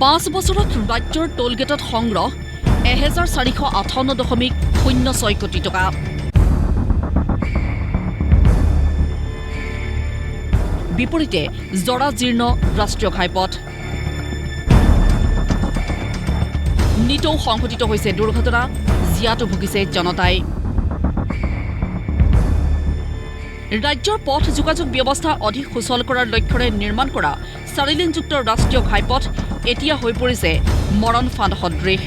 5 বছৰত ৰাজ্যৰ টোলগেটত সংগ্ৰহ 1458.06 কোটি টকা। বিপৰীতে জৰাজীৰ্ণ ৰাষ্ট্ৰীয় ঘাইপথ। নিতৌ সংঘটিত হৈছে দুৰ্ঘটনা, জিয়াতো ভুগিছে জনতাই। ৰাজ্যৰ পথ যোগাযোগ ব্যৱস্থা অধিক সুচল কৰাৰ লক্ষ্যৰে নিৰ্মাণ কৰা 4-লেনযুক্ত ৰাষ্ট্ৰীয় ঘাইপথ এতিয়া হৈ পৰিছে মৰণ ফান্দ সদৃশ।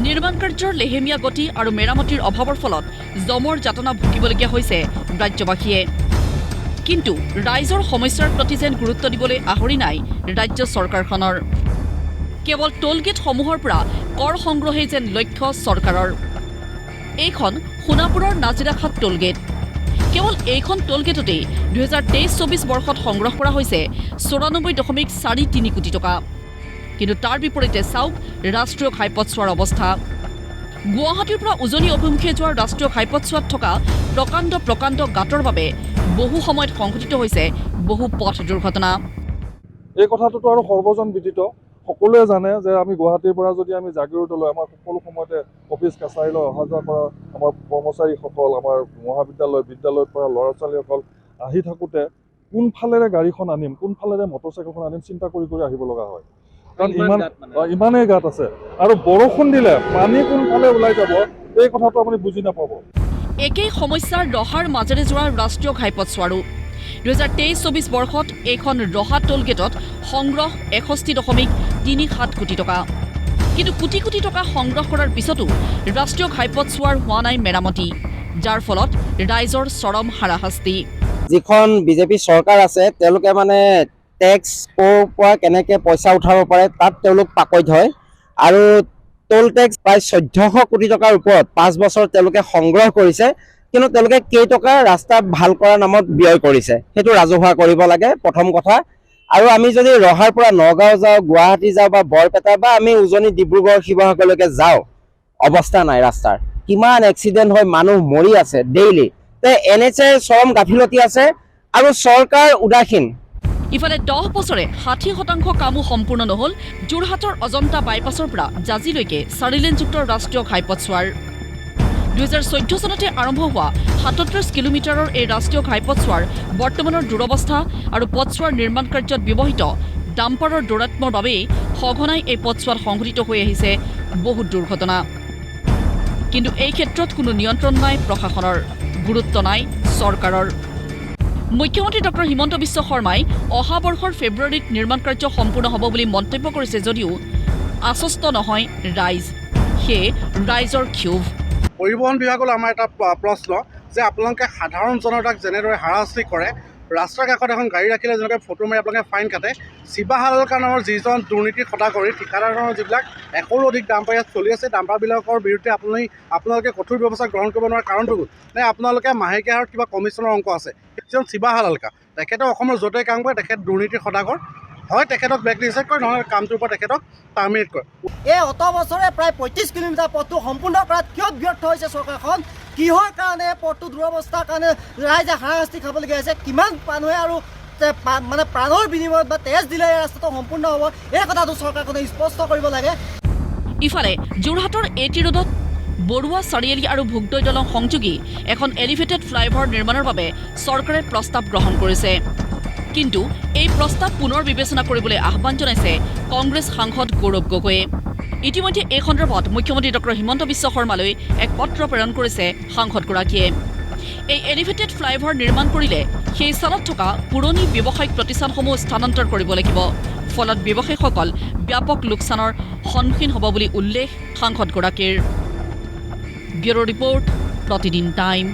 নিৰ্মাণ কাৰ্যৰ লেহেমীয়া গতি আৰু মেৰামতিৰ অভাৱৰ ফলত জমৰ যাতনা ভুগিবলগীয়া হৈছে ৰাজ্যবাসীয়ে। কিন্তু ৰাইজৰ সমস্যাৰ প্ৰতি যেন গুৰুত্ব দিবলৈ আহৰি নাই ৰাজ্য চৰকাৰখনৰ। কেৱল টোলগেটসমূহৰ পৰা কৰ সংগ্ৰহেই যেন লক্ষ্য চৰকাৰৰ। এইখন সোণাপুৰৰ নাজিৰাখাট টোলগেট। কেৱল এইখন টোলগেটতেই 2023-24 বৰ্ষত সংগ্ৰহ কৰা হৈছে 94.43 কোটি টকা। কিন্তু তাৰ বিপৰীতে চাওক ৰাষ্ট্ৰীয় ঘাইপথছোৱাৰ অৱস্থা। গুৱাহাটীৰ পৰা উজনি অভিমুখে যোৱা ৰাষ্ট্ৰীয় ঘাইপথছোৱাত থকা প্ৰকাণ্ড গাঁতৰ বাবে বহু সময়ত সংঘটিত হৈছে বহু পথ দুৰ্ঘটনা। এই কথাটোতো আৰু সৰ্বজন বিদিত, সকলোৱে জানে যে আমি গুৱাহাটীৰ পৰা যদি আমি জাগিৰোডলৈ আমাৰ সকলো সময়তে অফিচ কাছাৰীলৈ অহা যোৱা কৰা আমাৰ কৰ্মচাৰীসকল, আমাৰ মহাবিদ্যালয় বিদ্যালয়ৰ পৰা ল'ৰা ছোৱালীসকল আহি থাকোঁতে কোনফালেৰে গাড়ীখন আনিম, কোনফালেৰে মটৰচাইকেলখন আনিম চিন্তা কৰি আহিব লগা হয়। কাৰণ ইমানেই গাঁত আছে আৰু বৰষুণ দিলে পানী কোনফালে ওলাই যাব এই কথাটো আপুনি বুজি নাপাব। একেই সমস্যাৰ ৰহাৰ মাজেৰে যোৱা ৰাষ্ট্ৰীয় ঘাইপথছোৱাৰো। 2023-24 বৰ্ষত এইখন ৰহা টোলগেটত সংগ্ৰহ 61.37 কোটি টকা। কিন্তু কোটি কোটি টকা সংগ্ৰহ কৰাৰ পিছতো ৰাষ্ট্ৰীয় ঘাইপথছোৱাৰ হোৱা নাই মেৰামতি, যাৰ ফলত ৰাইজৰ চৰম হাৰাশাস্তি। যিখন বিজেপি চৰকাৰ আছে তেওঁলোকে মানে টেক্স ক'ৰ পৰা কেনেকৈ পইচা উঠাব পাৰে তাত তেওঁলোক পাকৈত হয়। আৰু টোল টেক্স প্ৰায় 1400 কোটি টকাৰ ওপৰত 5 বছৰ তেওঁলোকে সংগ্ৰহ কৰিছে। কিন্তু তেওঁলোকে কেইটকা ৰাস্তা ভাল কৰাৰ নামত ব্যয় কৰিছে সেইটো ৰাজহুৱা কৰিব লাগে প্ৰথম কথা। আৰু আমি যদি ৰহাৰ পৰা নগাঁও যাওঁ, গুৱাহাটী যাওঁ বা বৰপেটা বা আমি উজনি ডিব্ৰুগড় শিৱসাগৰলৈকে যাওঁ, অৱস্থা নাই ৰাস্তাৰ। কিমান এক্সিডেণ্ট হৈ মানুহ মৰি আছে ডেইলি। NHAৰ চৰম গাফিলতি আছে আৰু চৰকাৰ উদাসীন। ইফালে 10 বছৰে 60% কামো সম্পূৰ্ণ নহল যোৰহাটৰ অজন্তা বাইপাছৰ পৰা জাজিলৈকে 4-লেনযুক্ত ৰাষ্ট্ৰীয় ঘাইপথছোৱাৰ। 2014 চনতে আৰম্ভ হোৱা 37 কিলোমিটাৰৰ এই ৰাষ্ট্ৰীয় ঘাইপথছোৱাৰ বৰ্তমানৰ দুৰৱস্থা আৰু পথছোৱাৰ নিৰ্মাণ কাৰ্যত ব্যৱহৃত ডাম্পাৰৰ দৌৰাত্মৰ বাবেই সঘনাই এই পথছোৱাত সংঘটিত হৈ আহিছে বহুত দুৰ্ঘটনা। কিন্তু এই ক্ষেত্ৰত কোনো নিয়ন্ত্ৰণ নাই প্ৰশাসনৰ, গুৰুত্ব নাই চৰকাৰৰ। মুখ্যমন্ত্ৰী ডক্টৰ হিমন্ত বিশ্ব শৰ্মাই অহা বৰ্ষৰ ফেব্ৰুৱাৰীত নিৰ্মাণ কাৰ্য সম্পূৰ্ণ হ'ব বুলি মন্তব্য কৰিছে যদিও আশ্বস্ত নহয় ৰাইজ। সেয়ে ৰাইজৰ ক্ষোভ। পৰিবহণ বিভাগলৈ আমাৰ এটা প্ৰশ্ন যে আপোনালোকে সাধাৰণ জনতাক যেনেদৰে হাৰাশাস্তি কৰে, ৰাস্তাৰ কাষত এখন গাড়ী ৰাখিলে যেনেকৈ ফটো মাৰি আপোনালোকে ফাইন কাটে, শিৱা হালকা নামৰ যিজন দুৰ্নীতিৰ খটা কৰি ঠিকাদাৰৰ যিবিলাক 100ৰো অধিক ডাম্পাৰ ইয়াত চলি আছে, ডাম্পাৰবিলাকৰ বিৰুদ্ধে আপোনালোকে কঠোৰ ব্যৱস্থা গ্ৰহণ কৰিব নোৱাৰা কাৰণটো নে আপোনালোকে মাহেকীয়া হাৰত কিবা কমিশ্যনৰ অংক আছে? যিজন শিৱা হালকা তেখেতে অসমৰ য'তেই কাম কৰে তেখেত দুৰ্নীতিৰ খটাকৰ, হয় তেখেতক ব্লেকলিষ্ট কৰে, নহ'লে কামটোৰ পৰা তেখেতক টাৰ্মিনেট কৰে। এই অত বছৰে প্ৰায় 35 কিলোমিটাৰ পথটো সম্পূৰ্ণ কৰাত কিয় ব্যৰ্থ হৈছে চৰকাৰখন? কিহৰ কাৰণে পথটো দুৰৱস্থাৰ কাৰণে ৰাইজে হাৰাশাস্তি খাবলগীয়া হৈছে? কিমান মানুহে আৰু মানে প্ৰাণৰ বিনিময়ত বা তেজ দিলে এই ৰাস্তাটো সম্পূৰ্ণ হ'ব, এই কথাটো চৰকাৰখনে স্পষ্ট কৰিব লাগে। ইফালে যোৰহাটৰ AT ৰোডত বৰুৱা চাৰিআলি আৰু ভোগদৈ দলং সংযোগী এখন এলিভেটেড ফ্লাইঅভাৰ নিৰ্মাণৰ বাবে চৰকাৰে প্ৰস্তাৱ গ্ৰহণ কৰিছে। কিন্তু এই প্ৰস্তাৱ পুনৰ বিবেচনা কৰিবলৈ আহ্বান জনাইছে কংগ্ৰেছ সাংসদ গৌৰৱ গগৈয়ে। ইতিমধ্যে এই সন্দৰ্ভত মুখ্যমন্ত্ৰী ডক্টৰ হিমন্ত বিশ্ব শৰ্মালৈ এক পত্ৰ প্ৰেৰণ কৰিছে সাংসদগৰাকীয়ে। এই এলিভেটেড ফ্লাইঅভাৰ নিৰ্মাণ কৰিলে সেই স্থানত থকা পুৰণি ব্যৱসায়িক প্ৰতিষ্ঠানসমূহ স্থানান্তৰ কৰিব লাগিব। ফলত ব্যৱসায়ীসকল ব্যাপক লোকচানৰ সন্মুখীন হ'ব বুলি উল্লেখ সাংসদগৰাকীৰ। ব্যুৰ' ৰিপৰ্ট, প্ৰতিদিন টাইম।